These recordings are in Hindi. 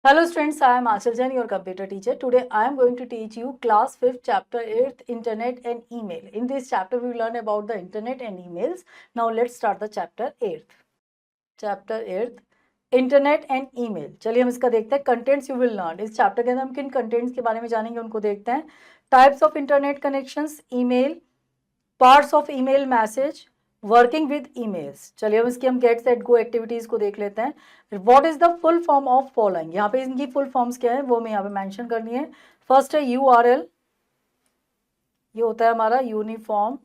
Hello students, I am Achal Jain, your computer teacher. Today I am going to teach you class 5th chapter 8th Internet and Email. In this chapter we will learn about the Internet and emails. Now let's start the chapter 8th. Chapter 8th Internet and Email. चलिए हम इसका देखते हैं. Contents you will learn. इस chapter के अंदर हम किन contents के बारे में जानेंगे उनको देखते हैं. Types of Internet connections, email, parts of email message, working with emails. चलिए अब इसकी हम गेट सेट गो एक्टिविटीज को देख लेते हैं. What is the full form of following. यहाँ पे इनकी फुल फॉर्म्स क्या है वो मैं यहाँ पे मेंशन करनी है. फर्स्ट है URL, ये होता है हमारा यूनिफॉर्म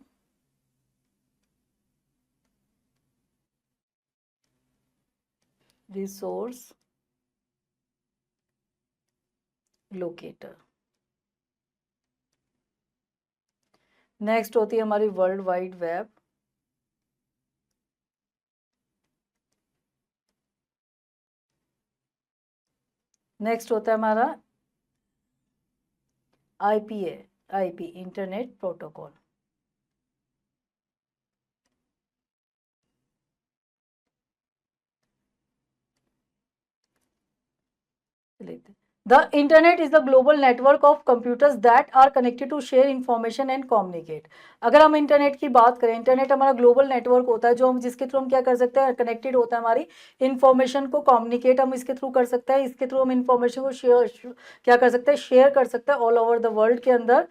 रिसोर्स लोकेटर. नेक्स्ट होती है हमारी वर्ल्ड वाइड वेब. नेक्स्ट होता है हमारा IP internet protocol. The internet is the global network of computers that are connected to share information and communicate. अगर हम इंटरनेट की बात करें, इंटरनेट हमारा ग्लोबल नेटवर्क होता है जो हम जिसके थ्रू हम क्या कर सकते हैं, कनेक्टेड होता है हमारी इंफॉर्मेशन को कम्युनिकेट हम इसके थ्रू कर सकते हैं. इसके थ्रू हम इंफॉर्मेशन को क्या कर सकते हैं, शेयर कर सकते हैं ऑल ओवर द वर्ल्ड के अंदर.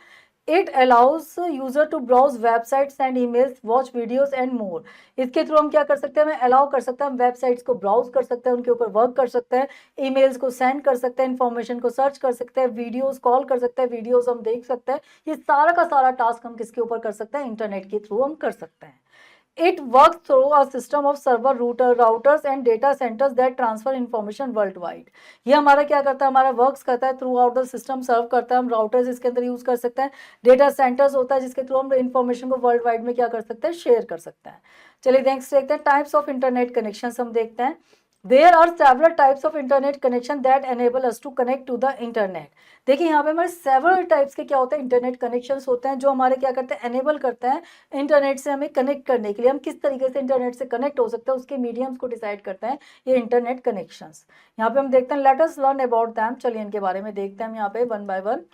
It allows user to browse websites and emails, watch videos and more. इसके थ्रू हम क्या कर सकते हैं, हमें अलाउ कर सकते हैं, हम वेबसाइट्स को ब्राउज कर सकते हैं, उनके ऊपर वर्क कर सकते हैं, ईमेल्स को सेंड कर सकते हैं, इन्फॉर्मेशन को सर्च कर सकते हैं, वीडियोस कॉल कर सकते हैं, वीडियोस हम देख सकते हैं. ये सारा का सारा टास्क हम किसके ऊपर कर सकते हैं, इंटरनेट के थ्रू हम कर सकते हैं. It works through a system of server routers and data centers that transfer information worldwide. ये हमारा क्या करता है, हमारा वर्क्स करता है थ्रू आउट द सिस्टम, सर्व करता है. हम राउटर्स इसके अंदर यूज कर सकते हैं. डेटा सेंटर्स होता है जिसके थ्रू हम इंफॉर्मेशन को वर्ल्ड वाइड में क्या कर सकते हैं, शेयर कर सकते हैं. चलिए नेक्स्ट देखते हैं टाइप्स ऑफ इंटरनेट कनेक्शन. हम देखते हैं There are several types of internet connection that enable us to connect to the internet. देखिए यहाँ पे हमारे several types के क्या होते हैं, इंटरनेट कनेक्शंस होते हैं जो हमारे क्या करते हैं, एनेबल करते हैं इंटरनेट से हमें कनेक्ट करने के लिए. हम किस तरीके से इंटरनेट से कनेक्ट हो सकते हैं उसके मीडियम्स को डिसाइड करते हैं ये इंटरनेट कनेक्शंस. यहाँ पे हम देखते हैं, let us learn about them. चलिए इनके बारे में देखते हैं हम यहाँ पे वन बाय वन.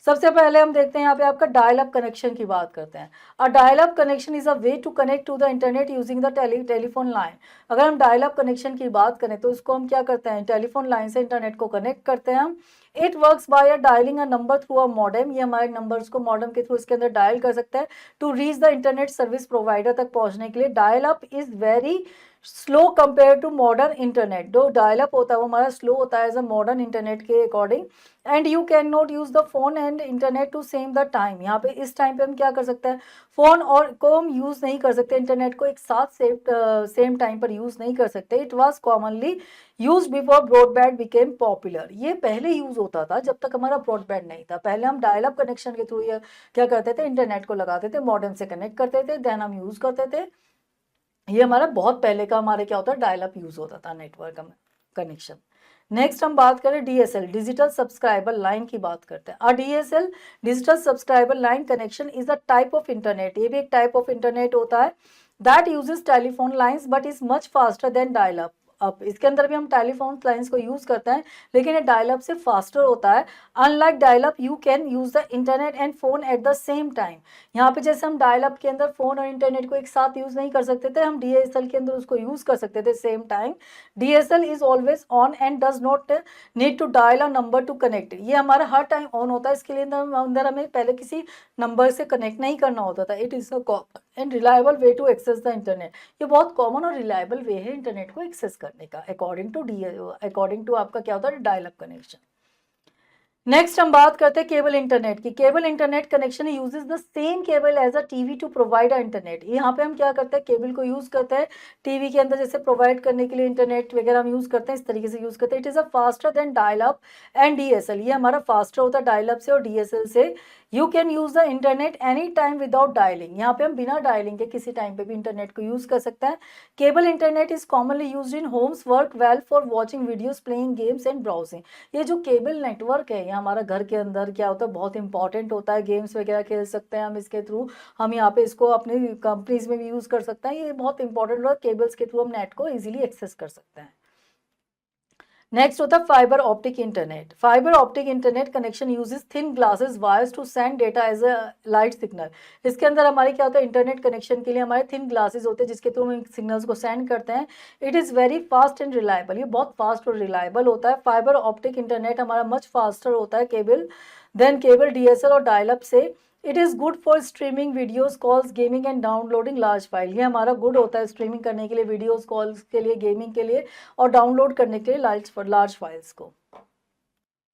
सबसे पहले हम देखते हैं यहाँ पे आपका डायल अप कनेक्शन की बात करते हैं. A dial up connection is a way to connect to the internet using the telephone line. अगर हम डायल अप कनेक्शन की बात करें तो इसको हम क्या करते हैं, टेलीफोन लाइन से इंटरनेट को कनेक्ट करते हैं हम. It works by a dialing a number through a modem. ये हमारे नंबर्स को मॉडेम के थ्रू इसके अंदर डायल कर सकते हैं to reach the internet service provider तक पहुंचने के लिए. Dial up is very slow compare to modern internet. जो डायल अप होता है वो हमारा स्लो होता है एज अ मॉडर्न इंटरनेट के according. And you can not use the phone and internet to same the time. यहाँ पे इस टाइम पे हम क्या कर सकते हैं, फोन और को हम यूज नहीं कर सकते, इंटरनेट को एक साथ सेम टाइम पर यूज नहीं कर सकते. It was commonly use before broadband became popular. ये पहले यूज होता था जब तक हमारा ब्रॉडबैंड नहीं था. पहले हम डायल अप कनेक्शन के थ्रू ये क्या करते थे, इंटरनेट को लगाते थे, मॉडेम से कनेक्ट करते थे, देन हम यूज करते थे. ये हमारा बहुत पहले का हमारे क्या होता है, डायल अप यूज होता था नेटवर्क कनेक्शन. नेक्स्ट हम बात करें DSL, डिजिटल सब्सक्राइबर लाइन की बात करते हैं. DSL digital subscriber line connection is a type of internet. ये भी एक टाइप ऑफ इंटरनेट होता है that uses telephone lines but is much faster than dial up. इसके अंदर भी हम टेलीफोन लाइंस को यूज करते हैं लेकिन ये डायल अप से फास्टर होता है. Unlike dial up you can use the internet and phone at the same time. यहाँ पे जैसे हम डायल अप के अंदर फोन और इंटरनेट को एक साथ यूज नहीं कर सकते थे, हम DSL के अंदर उसको यूज कर सकते थे same time. DSL is always on and does not need to dial a number to connect. ये हमारा हर टाइम ऑन होता है, इसके लिए अंदर हमें पहले किसी नंबर से कनेक्ट नहीं करना होता था. It is a common and reliable way to access the internet. ये बहुत कॉमन और रिलायबल वे है इंटरनेट को एक्सेस करने का अकॉर्डिंग टू आपका क्या होता है, डायल अप कनेक्शन. नेक्स्ट हम बात करते हैं केबल इंटरनेट की. Cable internet connection uses the same cable as a TV to provide a internet. यहाँ पे हम क्या करते हैं, केबल को यूज करते हैं टीवी के अंदर जैसे प्रोवाइड करने के लिए इंटरनेट वगैरह हम यूज करते हैं, इस तरीके से यूज करते हैं. It is a faster than dial up and DSL. ये हमारा फास्टर होता है डायल अप से और DSL से. You can use the internet any time without dialing. यहाँ पे हम बिना डायलिंग के किसी टाइम पे भी इंटरनेट को यूज कर सकते हैं. Cable internet is commonly use in Holmes, work well for watching videos, playing games and browsing. ये जो केबल नेटवर्क है ये हमारा घर के अंदर क्या होता है, बहुत इंपॉर्टेंट होता है. गेम्स वगैरह खेल सकते हैं हम इसके थ्रू. हम यहाँ पे इसको अपनी कंपनीज में भी यूज कर सकते हैं. ये बहुत इंपॉर्टेंट होता है, केबल्स के थ्रू हम नेट को इजीली एक्सेस कर सकते हैं. नेक्स्ट होता है fibre optic internet. Fibre optic internet connection uses thin glasses wires to send data as a light signal. इसके अंदर हमारे क्या होता है, इंटरनेट कनेक्शन के लिए हमारे थिन ग्लासेस होते हैं जिसके थ्रू हम सिग्नल्स को सेंड करते हैं। It is very fast and reliable, ये बहुत फास्ट और रिलायबल होता है। फाइबर ऑप्टिक इंटरनेट हमारा मच फास्टर होता है केबल देन केबल डीएसएल और डायल अप से। It is good for streaming videos calls gaming and downloading large file. ये हमारा गुड होता है स्ट्रीमिंग करने के लिए, वीडियोज़ कॉल्स के लिए, गेमिंग के लिए और डाउनलोड करने के लिए लार्ज फाइल्स को।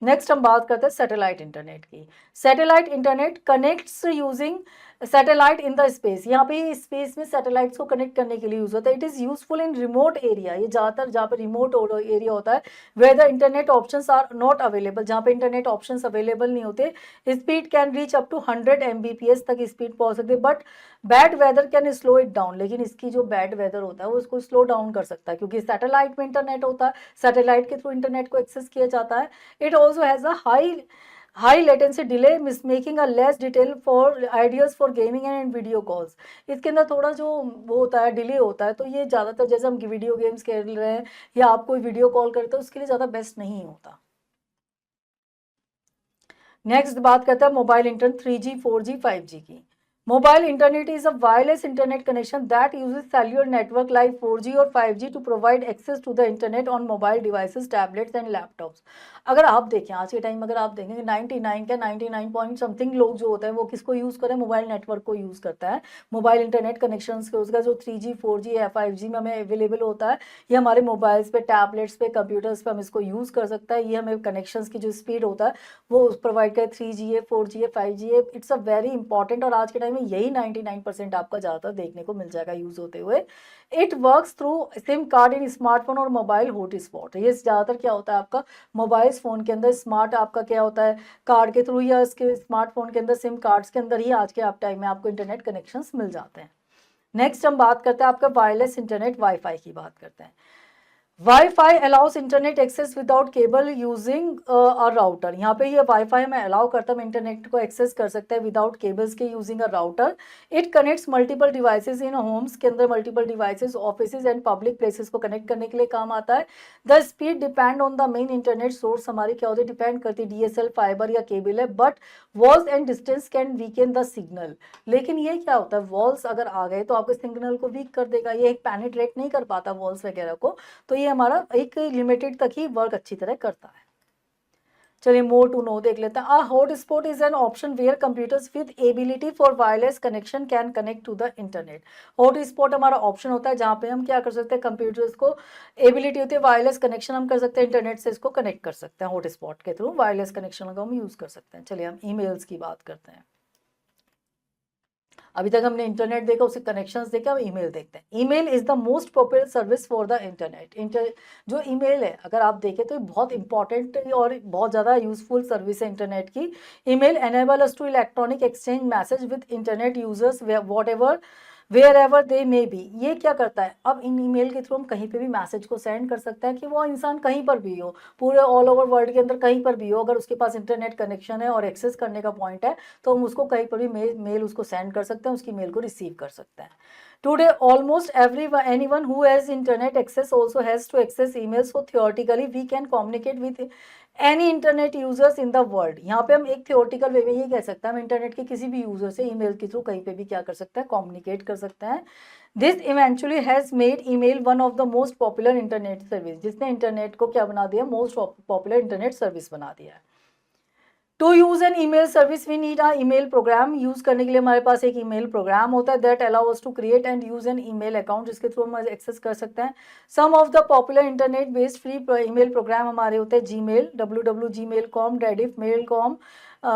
नेक्स्ट हम बात करते हैं सैटेलाइट इंटरनेट की। Satellite internet connects using satellite in the space. यहाँ पे स्पेस में सैटेलाइट्स को कनेक्ट करने के लिए यूज होता है। It is useful in remote area, ये ज़्यादातर जहाँ पे रिमोट एरिया होता है where the internet options are not available, जहाँ पे इंटरनेट ऑप्शंस अवेलेबल नहीं होते। Speed can reach up to 100 Mbps तक स्पीड पहुँच सकती है, but bad weather can slow it down. लेकिन इसकी जो बैड वेदर होता है वो इसको स्लो डाउन कर सकता है क्योंकि सैटेलाइट में इंटरनेट होता है, सैटेलाइट के थ्रू इंटरनेट को एक्सेस किया जाता है। It also has a high latency delay, making a less detail for ideas for gaming and video calls। इसके अंदर थोड़ा जो वो होता है डिले होता है, तो ये ज़्यादातर जैसे हम वीडियो गेम्स खेल रहे हैं या आप कोई वीडियो कॉल करते हो उसके लिए ज़्यादा बेस्ट नहीं होता। नेक्स्ट बात करते हैं mobile internet 3G 4G 5G की। Mobile internet is a wireless internet connection that uses cellular network like 4G और 5G to provide access to the internet on mobile devices, tablets and laptops. अगर आप देखें आज के टाइम, अगर आप देखेंगे 99 क्या 99 पॉइंट समथिंग लोग जो होते हैं वो किसको यूज़ करें, मोबाइल नेटवर्क को यूज़ करता है। मोबाइल इंटरनेट कनेक्शन के उसका जो 3G 4G या 5G में हमें अवेलेबल होता है, ये हमारे मोबाइल्स पे, टैबलेट्स पे, कंप्यूटर्स पे हम इसको यूज़ कर सकता है। ये हमें कनेक्शंस की जो स्पीड होता है वो प्रोवाइड करे, 3G है, 4G है, 5G है। इट्स अ वेरी इंपॉर्टेंट और आज के टाइम में यही 99% आपका ज़्यादातर देखने को मिल जाएगा यूज़ होते हुए। It works through SIM card in smartphone और मोबाइल हॉटस्पॉट। ये ज़्यादातर क्या होता है आपका मोबाइल फ़ोन के अंदर स्मार्ट आपका क्या होता है कार्ड के थ्रू या इसके स्मार्टफोन के अंदर सिम कार्ड्स के अंदर ही आज के आप टाइम में आपको इंटरनेट कनेक्शंस मिल जाते हैं। नेक्स्ट हम बात करते हैं आपका वायरलेस इंटरनेट वाईफाई की बात करते हैं। Wifi allows internet access without cable using a router. यहाँ पे ये वाईफाई हमें अलाउ करता है, हम इंटरनेट को एक्सेस कर सकते हैं विदाउट केबल्स के using a router. It connects multiple devices in Holmes के अंदर, multiple devices, offices and public places को कनेक्ट करने के लिए काम आता है। The speed depend on the main internet source. हमारी क्या होती है, डिपेंड करती है डीएसएल, फाइबर या केबल है, but walls and distance can weakened the signal. लेकिन ये क्या होता है, वॉल्स अगर आ गए तो आपके सिग्नल को वीक कर देगा, ये एक पेनिट्रेट नहीं कर पाता वॉल्स वगैरह को, तो ये हमारा एक लिमिटेड तक ही वर्क अच्छी तरह करता है। चलिए मोर टू नो देख लेते हैं। A hotspot is an option where computers with ability for wireless connection can connect to the internet. Hotspot हमारा ऑप्शन होता है जहाँ पे हम क्या कर सकते हैं, कंप्यूटर्स को एबिलिटी होती है वायरलेस कनेक्शन हम कर सकते हैं, इंटरनेट से इसको कनेक्ट कर सकते हैं। हॉटस्पॉट के थ्रू वायरलेस कनेक्शन को हम यूज कर सकते हैं। चलिए हम ईमेल्स की बात करते हैं। अभी तक हमने इंटरनेट देखा, उसके कनेक्शंस देखे, अब ईमेल देखते हैं। Email is the most popular service for the internet. जो ईमेल है अगर आप देखें तो बहुत इंपॉर्टेंट और बहुत ज़्यादा यूजफुल सर्विस है इंटरनेट की। Email enable us to electronic exchange message with internet users whatever wherever they may be. ये क्या करता है, अब इन ईमेल के थ्रू हम कहीं पे भी मैसेज को सेंड कर सकते हैं कि वो इंसान कहीं पर भी हो, पूरे ऑल ओवर वर्ल्ड के अंदर कहीं पर भी हो, अगर उसके पास इंटरनेट कनेक्शन है और एक्सेस करने का पॉइंट है तो हम उसको कहीं पर भी मेल उसको सेंड कर सकते हैं, उसकी मेल को रिसीव कर सकते हैं। Today almost anyone who has internet access also has to access emails, so theoretically we can communicate with any internet users in the world। यहाँ पे हम एक theoretical वे में ये कह सकते हैं हम इंटरनेट के किसी भी यूजर से ईमेल के थ्रू कहीं पे भी क्या कर सकते हैं, कम्युनिकेट कर सकते हैं। This eventually has made email one of the most popular internet service, जिसने इंटरनेट को क्या बना दिया, मोस्ट पॉपुलर इंटरनेट सर्विस बना दिया है। To use an email service we need a email program. Use करने के लिए हमारे पास एक ईमेल प्रोग्राम होता है that allow us to create and use an email account, जिसके थ्रू हम एक्सेस कर सकते हैं। Some of the popular internet based free email program हमारे होते हैं Gmail, www.gmail.com, rediffmail.com,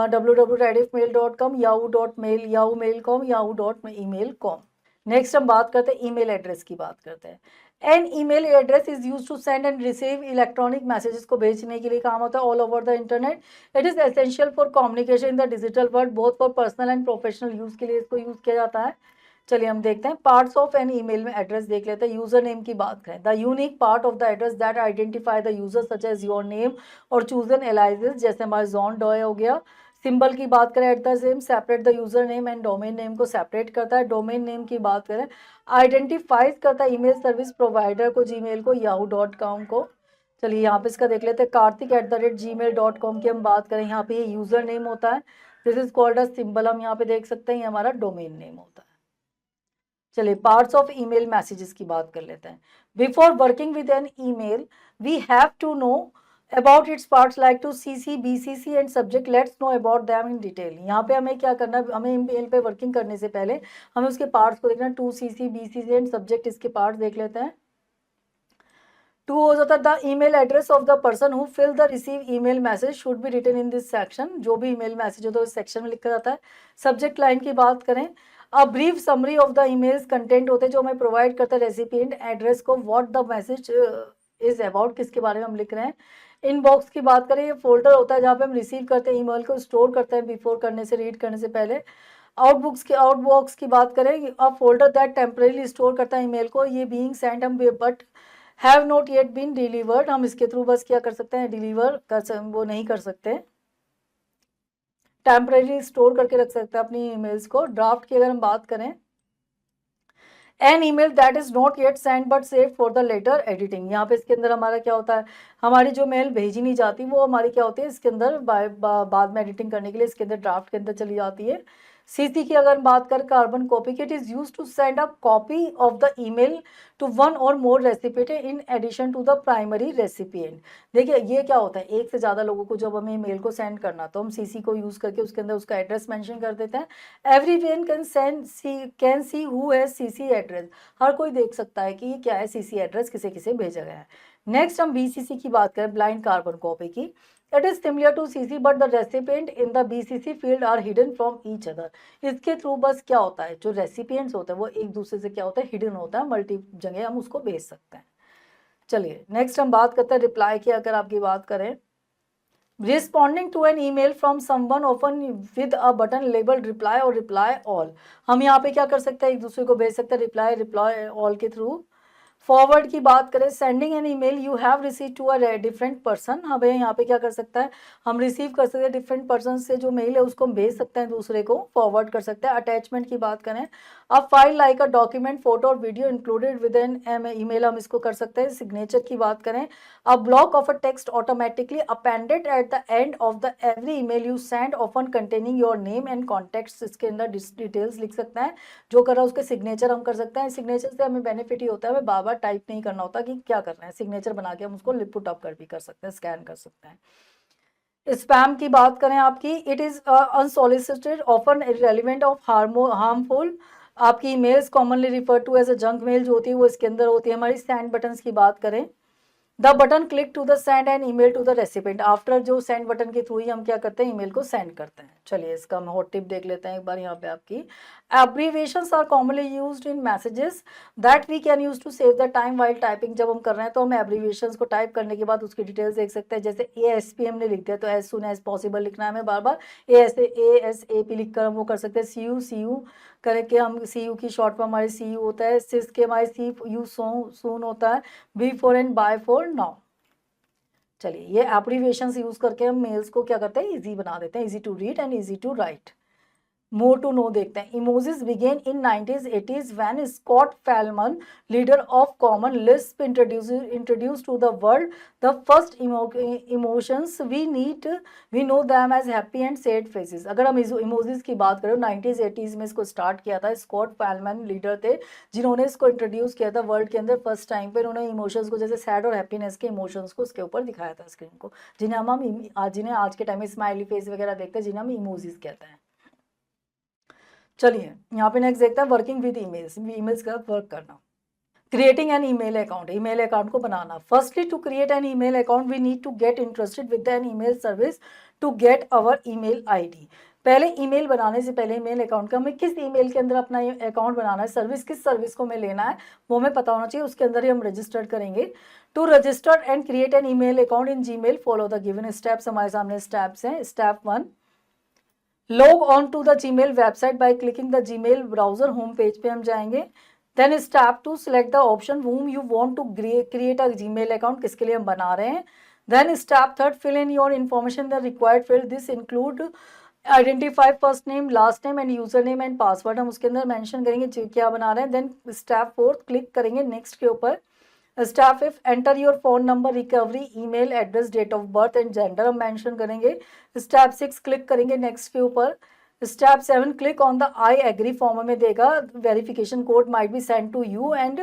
www.rediffmail.com, yahoo.mail.com, yahoo.email.com। Next हम बात करते हैं ईमेल एड्रेस की बात करते हैं। An email address is use to send and receive electronic messages को भेजने के लिए काम होता है all over the internet. It is essential for communication in the digital world, both for personal and professional use के लिए इसको यूज किया जाता है। चलिए हम देखते हैं पार्ट्स ऑफ एन ईमेल में एड्रेस देख लेते हैं। यूजर नेम की बात करें, the unique part of the address that identify the user such as your name और चूजन एलाइजेस, जैसे हमारा जॉन डॉय हो गया। सिंबल की बात करें at the same separate the user name and domain name को सेपरेट करता है। डोमेन नेम की बात करें आइडेंटिफाइज करता है ईमेल सर्विस प्रोवाइडर को, जीमेल को, yahoo.com को। चलिए यहाँ पे इसका देख लेते हैं, karthik@gmail.com की हम बात करें, यहाँ पे ये यूजर नेम होता है, this is called a symbol, हम यहाँ पे देख सकते हैं ये हमारा डोमेन नेम होता है। चलिए पार्ट्स ऑफ ईमेल मैसेजेस की बात कर लेते हैं। Before working with an email we have to know about its parts like to CC, BCC and subject, let's know about them in detail. यहाँ पे हमें क्या करना है, हमें ईमेल पे वर्किंग करने से पहले हमें उसके पार्ट्स को देखना है, to CC, BCC and subject, इसके पार्ट्स देख लेते हैं। टू हो जाता है the email address of the person who fill the receive email message should be written in this section, जो भी ईमेल मैसेज होता है उस सेक्शन में लिखा जाता है। सब्जेक्ट लाइन की बात करें, a brief summary of the emails content होते हैं जो हमें प्रोवाइड करता है रेसिपिएंट एड्रेस को, what the message is about, किसके बारे में हम लिख रहे हैं। इनबॉक्स की बात करें, ये फोल्डर होता है जहाँ पे हम रिसीव करते हैं ईमेल को, स्टोर करते हैं बिफोर करने से, रीड करने से पहले। आउटबॉक्स की बात करें, a folder that temporarily store करता है ईमेल को, ये बीइंग सेंट हम but have not yet been delivered, हम इसके थ्रू बस क्या कर सकते हैं, डिलीवर वो नहीं कर सकते, टेम्परेरी स्टोर करके रख सकते हैं अपनी ईमेल्स को। ड्राफ्ट की अगर हम बात करें, an email that is not yet send but save for the later editing, यहाँ पे इसके अंदर हमारा क्या होता है, हमारी जो मेल भेजी नहीं जाती वो हमारी क्या होती है इसके अंदर बाद में एडिटिंग करने के लिए इसके अंदर ड्राफ्ट के अंदर चली जाती है। सीसी की अगर बात करें, carbon copy, it is use to send a copy of the email to one और more recipient in addition to the primary recipient. देखिए ये क्या होता है, एक से ज़्यादा लोगों को जब हमें ईमेल को सेंड करना तो हम सीसी को यूज़ करके उसके अंदर उसका एड्रेस मेंशन कर देते हैं। Everyone can see who has CC address, हर कोई देख सकता है कि ये क्या है, सीसी एड्रेस किसे किसे भेजा गया है। नेक्स्ट हम बीसीसी की बात करें, ब्लाइंड कार्बन कॉपी की, it is similar to CC but the recipient in the BCC field are hidden from each other. इसके थ्रू बस क्या होता है, जो रेसिपिएंट्स होते हैं वो एक दूसरे से क्या होता है, हिडन होता है, मल्टी जगह हम उसको भेज सकते हैं। चलिए नेक्स्ट हम बात करते हैं रिप्लाई की, अगर आपकी बात करें, responding to an email from someone often with a button labelled reply और रिप्लाई ऑल, हम यहाँ पे क्या कर सकते हैं, एक दूसरे को भेज सकते हैं रिप्लाई ऑल के थ्रू। फॉरवर्ड की बात करें, sending an email you have receive to a different person, हमें यहाँ पे क्या कर सकता है, हम रिसीव कर सकते हैं डिफरेंट पर्सन से जो मेल है उसको हम भेज सकते हैं दूसरे को, फॉरवर्ड कर सकते हैं। अटैचमेंट की बात करें, अब file like a document, photo और video included with an email, हम इसको कर सकते हैं। सिग्नेचर की बात करें, a block of a text automatically appended at the end of the every email you send often containing your name and contacts, इसके अंदर डिटेल्स लिख सकते हैं, जो कर रहा है उसके सिग्नेचर हम कर सकते हैं। सिग्नेचर से हमें बेनिफिट ही होता है, हमें बार बार टाइप नहीं करना होता कि क्या कर रहे हैं, सिग्नेचर बना के हम उसको पुट अप कर भी कर सकते हैं, स्कैन कर सकते हैं। स्पैम की बात करें आपकी, it is unsolicited often irrelevant of harmful, आपकी emails commonly refer to as a junk mail जो होती है वो इसके अंदर होती है। हमारी सेंड बटन्स की बात करें, the button click to the send and email to the recipient, after जो सेंड बटन के थ्रू ही हम क्या करते हैं, ईमेल को सेंड करते हैं। चलिए इसका हम हॉट टिप देख लेते हैं एक बार, यहाँ पे आपकी abbreviations are commonly used in messages that we can use to save the time while typing, जब हम कर रहे हैं तो हम एब्रीविएशंस को टाइप करने के बाद उसकी डिटेल्स देख सकते हैं, जैसे ASP हमने लिख दिया तो एज सुन एज पॉसिबल लिखना है हमें, बार बार ASAP लिखकर हम वो कर सकते हैं। CU करके हम CU की शॉर्ट फॉर्म हमारी CU होता है, सिस के हमारे CU सून होता है, B for and bye for now. चलिए ये एब्रीविएशंस यूज करके हम मेल्स को क्या करते हैं, इजी बना देते हैं, easy to read and easy to write. More to know देखते हैं, emojis begin in 90s 80s when Scott Fahlman, leader of Common Lisp, introduce to the world the first emotions we know them as happy and sad faces. अगर हम इमोजीज की बात करें, 90s 80s में इसको स्टार्ट किया था, स्कॉट फेलमन लीडर थे जिन्होंने इसको इंट्रोड्यूस किया था वर्ल्ड के अंदर फर्स्ट टाइम पे। उन्होंने इमोशंस को, जैसे सैड और हैप्पीनेस के इमोशंस को उसके ऊपर दिखाया था स्क्रीन को, जिन्हें आज के टाइम में स्माइली फेस वगैरह देखते हैं, जिन्हें हम इमोजीज कहते हैं। चलिए यहाँ पे नेक्स्ट देखते हैं वर्किंग विद ईमेल्स, ईमेल्स का वर्क करना। Creating an email account, email account को बनाना। Firstly to create an email account we need to get interested with an email service to get our email ID. पहले ईमेल बनाने से पहले ईमेल अकाउंट का हमें किस ईमेल के अंदर अपना अकाउंट बनाना है, सर्विस किस सर्विस को हमें लेना है वो हमें पता होना चाहिए, उसके अंदर ही हम रजिस्टर्ड करेंगे। To register and create an email account in Gmail follow the given steps, हमारे सामने स्टेप्स हैं। Step 1, log on to the Gmail website by clicking the Gmail browser, home page पे हम जाएंगे। Then step 2, select the option whom you want to create a Gmail account, किसके लिए हम बना रहे हैं। Then step 3, fill in your information the required field, this include identify first name, last name and user name and password, हम उसके अंदर मेंशन करेंगे क्या बना रहे हैं। देन स्टेप 4, क्लिक करेंगे नेक्स्ट के ऊपर। Step 5, enter your phone number, recovery, email address, date of birth and gender हम मेंशन करेंगे। स्टेप 6 क्लिक करेंगे नेक्स्ट के ऊपर। Step 7 click on the I agree form में देगा, verification code might be send to you and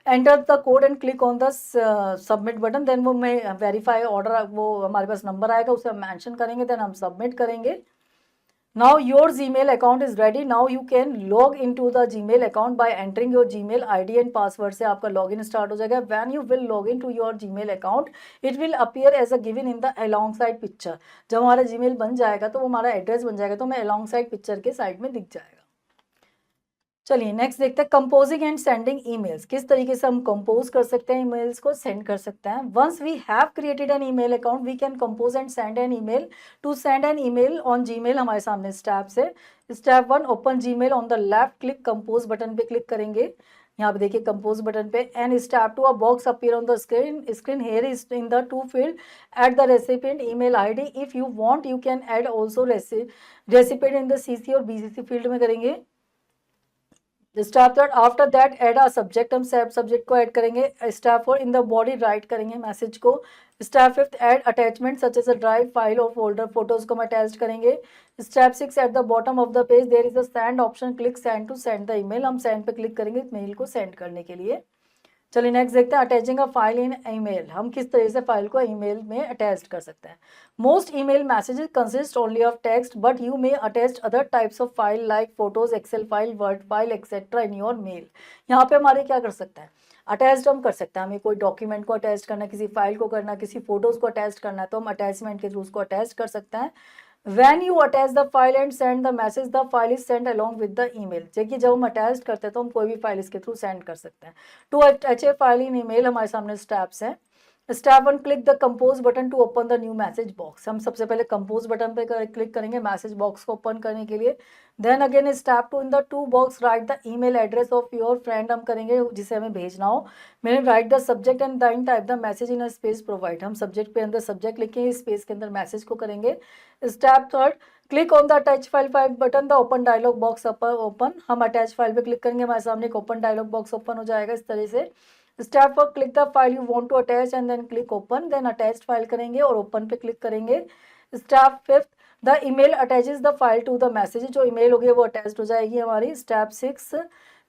enter the code and click on the submit button. Then वो मैं वेरीफाई ऑर्डर, वो हमारे पास नंबर आएगा उसे हम मेंशन करेंगे, देन हम सबमिट करेंगे। Now your Gmail account is ready. Now you can log into the Gmail account by entering your Gmail ID and password से आपका login start हो जाएगा। When you will log into your Gmail account, it will appear as a given in the alongside picture. जब हमारा Gmail बन जाएगा तो वो हमारा एड्रेस बन जाएगा, तो हमें alongside पिक्चर के साइड में दिख जाएगा। चलिए नेक्स्ट देखते हैं कंपोजिंग एंड सेंडिंग ईमेल्स। किस तरीके से हम कंपोज कर सकते हैं, ईमेल्स को सेंड कर सकते हैं। Once we have created an email account we can compose and send an email. To send an email on Gmail हमारे सामने स्टेप्स है। Step 1, open Gmail, on the left click compose button पे क्लिक करेंगे। यहाँ पे देखिए कंपोज बटन पे। And step 2, a box appear on the screen here is in the to field at the recipient email ID. If you want you can add also recipient in the CC और बीसीसी फील्ड में करेंगे। Step 3, after that add a subject, हम सब्जेक्ट को ऐड करेंगे। Step 4, in the body write करेंगे मैसेज को। Step 5, add attachment such as a drive, file और फोल्डर, फोटोज को हम अटैच करेंगे। Step 6, at the bottom of the page there is a send option, click send to send the email, हम सेंड पे क्लिक करेंगे मेल को सेंड करने के लिए। चलिए नेक्स्ट देखते हैं attaching a file in email, हम किस तरह से फाइल को ईमेल में अटैच कर सकते हैं। Most email messages consist only of text but you may attach other types of file like photos, excel file, word file etcetera in your mail. यहाँ पे हमारे क्या कर सकते हैं, अटैच हम कर सकते हैं। हमें कोई डॉक्यूमेंट को अटैच करना, किसी फाइल को करना, किसी फोटोज को अटैच करना है तो हम अटैचमेंट के थ्रू उसको अटैच कर सकते हैं। When you attach the file and send the message, the file is sent along with the email। देखिए जब हम अटैच करते हैं तो हम कोई भी फाइल इसके थ्रू सेंड कर सकते हैं। To attach a file in email हमारे सामने स्टेप्स हैं। Step 1, click the compose button to open the new message box, हम सबसे पहले कंपोज बटन पे क्लिक करेंगे मैसेज बॉक्स को ओपन करने के लिए। Then again step 2, in the to box write the email address of your friend, हम करेंगे जिसे हमें भेजना हो। मैंने write the subject and then type the message in a space provide, हम सब्जेक्ट पे अंदर सब्जेक्ट लिखेंगे, स्पेस के अंदर मैसेज को करेंगे। Step 3, click on the attach file button, the open dialog box open, हम अटैच फाइल पे क्लिक करेंगे हमारे सामने एक ओपन डायलॉग बॉक्स ओपन हो जाएगा इस तरह से। Step 4, click the file you want to attach and then click open, then attached file करेंगे और ओपन पे क्लिक करेंगे। Step 5, the email attaches the file to the message, जो ईमेल होगी वो अटैच्ड हो जाएगी हमारी। Step 6,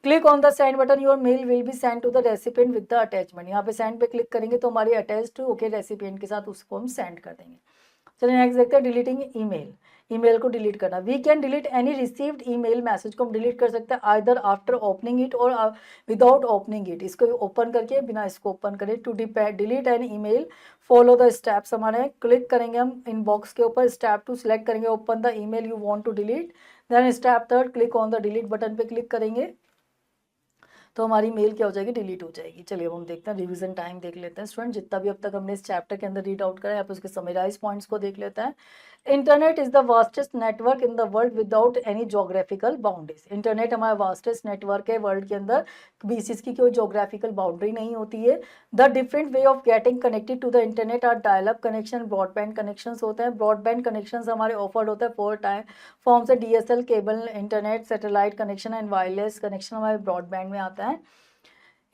click on the send button, your mail will be send to the recipient with the attachment, यहाँ पे सेंड पे क्लिक करेंगे तो हमारी अटैच्ड होके रेसिपिएंट के साथ उसको हम सेंड कर देंगे। चलिए नेक्स्ट देखते हैं डिलीटिंग ईमेल, ईमेल को डिलीट करना। We can delete any received email message को हम डिलीट कर सकते हैं आइदर आफ्टर ओपनिंग इट और विदाउट ओपनिंग इट, इसको ओपन करके बिना इसको ओपन करें। To delete an email follow the steps, हमारे क्लिक करेंगे हम इनबॉक्स के ऊपर। स्टेप 2, सिलेक्ट करेंगे open the email you want to delete. Then step 3, click on the delete button पे क्लिक करेंगे तो हमारी मेल क्या हो जाएगी, डिलीट हो जाएगी। चलिए अब हम देखते हैं रिवीजन टाइम देख लेते हैं स्टूडेंट, जितना भी अब तक हमने इस चैप्टर के अंदर रीड आउट करा है आप उसके समराइज पॉइंट्स को देख लेते हैं। Internet is the vastest network in the world without any geographical boundaries, internet हमारा वास्टेस्ट नेटवर्क है वर्ल्ड के अंदर, बीसीस की कोई जोग्राफिकल बाउंड्री नहीं होती है। The different way of getting connected to the internet are dial-up connection, broadband connection होते हैं। ब्रॉडबैंड कनेक्शन हमारे ऑफर्ड होता है 4 टाइम फॉर्म से, DSL, cable, internet, satellite connection and wireless connection हमारे ब्रॉडबैंड में आता है।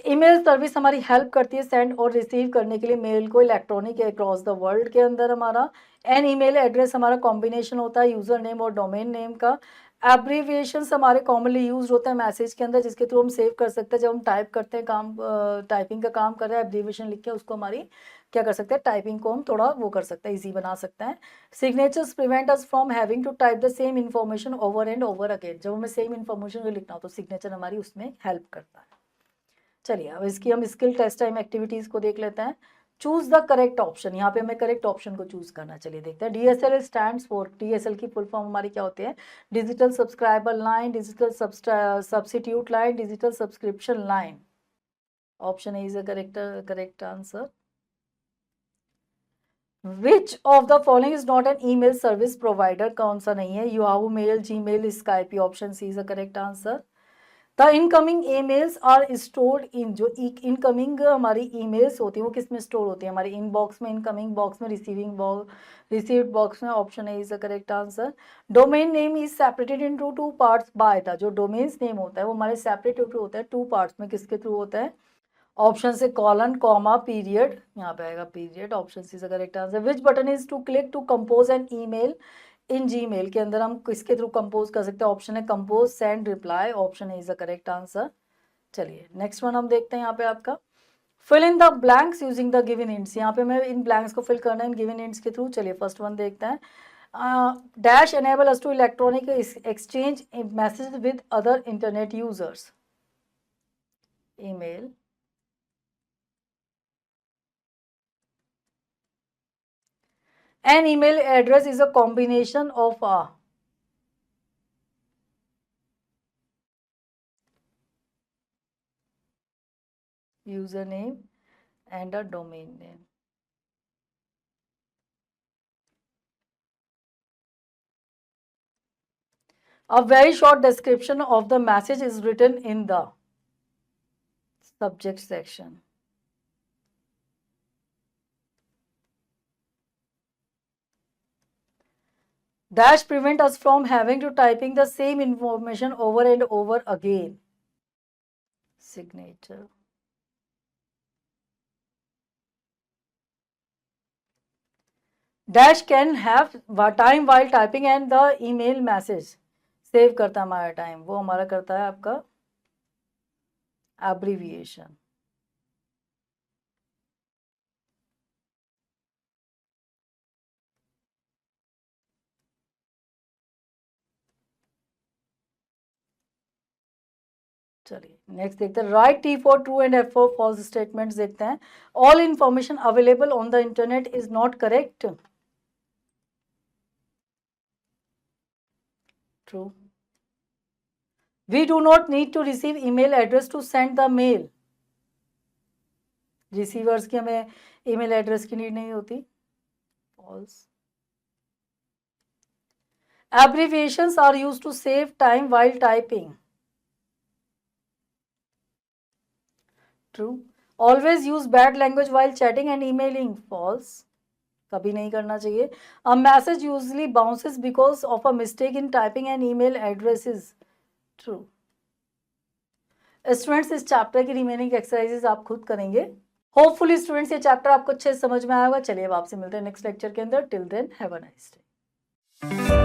ईमेल सर्विस हमारी हेल्प करती है सेंड और रिसीव करने के लिए मेल को इलेक्ट्रॉनिक अक्रॉस द वर्ल्ड के अंदर। हमारा एन ईमेल एड्रेस हमारा कॉम्बिनेशन होता है यूज़र नेम और डोमेन नेम का। एब्रीविएशंस हमारे कॉमनली यूज होते हैं मैसेज के अंदर जिसके थ्रू हम सेव कर सकते हैं। जब हम टाइप करते हैं काम टाइपिंग का काम कर रहे हैं एब्रीविएशन लिख के उसको हमारी क्या कर सकते हैं, टाइपिंग को हम थोड़ा वो कर सकते हैं, ईजी बना सकते हैं। Signatures prevent us from having to type the same information over and over again, जब हमें सेम इन्फॉर्मेशन को लिखना हो तो सिग्नेचर हमारी उसमें हेल्प करता है। चलिए अब इसकी हम स्किल टेस्ट टाइम एक्टिविटीज को देख लेते हैं। चूज द करेक्ट ऑप्शन, यहाँ पे हमें करेक्ट ऑप्शन को चूज करना। चलिए देखते हैं। DSL स्टैंड्स फॉर, DSL की फुल फॉर्म हमारी क्या होती है, digital subscriber line, digital substitute line, digital subscription line. Option A is a correct answer. Which of the following is not an email service provider, कौन सा नहीं है, Yahoo mail, Gmail, Skype, option C is a correct answer. The incoming emails are stored in, जो इनकमिंग हमारी ईमेल्स होती है वो किस में स्टोर होती है, हमारे इनबॉक्स में, इनकमिंग बॉक्स में, रिसीव्ड बॉक्स में, option A is the correct answer. Domain name is separated into 2 parts by the, जो डोमेन्स नेम होता है वो हमारे सेपरेट होता है 2 पार्ट्स में, किसके थ्रू होता है, ऑप्शन से कॉलन कॉमा पीरियड, यहाँ पे आएगा period, option C is the correct answer. Which button is to click to compose an email in Gmail, के अंदर हम किसके थ्रू कंपोज कर सकते हैं? ऑप्शन है compose, send, reply, option A is the correct answer. चलिए नेक्स्ट वन हम देखते हैं यहाँ पे आपका fill in the blanks using the given hints. यहाँ पे मैं इन ब्लैंक्स को फिल करना है इन गिवन हिंट्स के थ्रू। चलिए फर्स्ट वन देखते हैं। Dash enable us to electronic exchange message with other internet users. Email, an email address is a combination of a username and a domain name. A very short description of the message is written in the subject section. Dash prevent us from having to typing the same information over and over again. Signature. Dash can have time while typing and the email message save करता है हमारा टाइम, वो हमारा करता है आपका एब्रीविएशन। चलिए नेक्स्ट देखते हैं। Write T for true and F for false statements देखते हैं। All information available on the internet is not correct. True. We do not need to receive email address to send the mail. Receivers की हमें ईमेल एड्रेस की नीड नहीं होती। False. Abbreviations are used to save time while typing. True. Always use bad language while chatting and emailing. False. कभी नहीं करना चाहिए। A message usually bounces because of a mistake in typing an email addresses. True. Students इस चैप्टर की रिमेनिंग एक्सरसाइजेस आप खुद करेंगे। होपफुली स्टूडेंट्स ये चैप्टर आपको अच्छे से समझ में आएगा। चलिए अब आपसे मिलते हैं नेक्स्ट लेक्चर के अंदर। Till then have a nice day.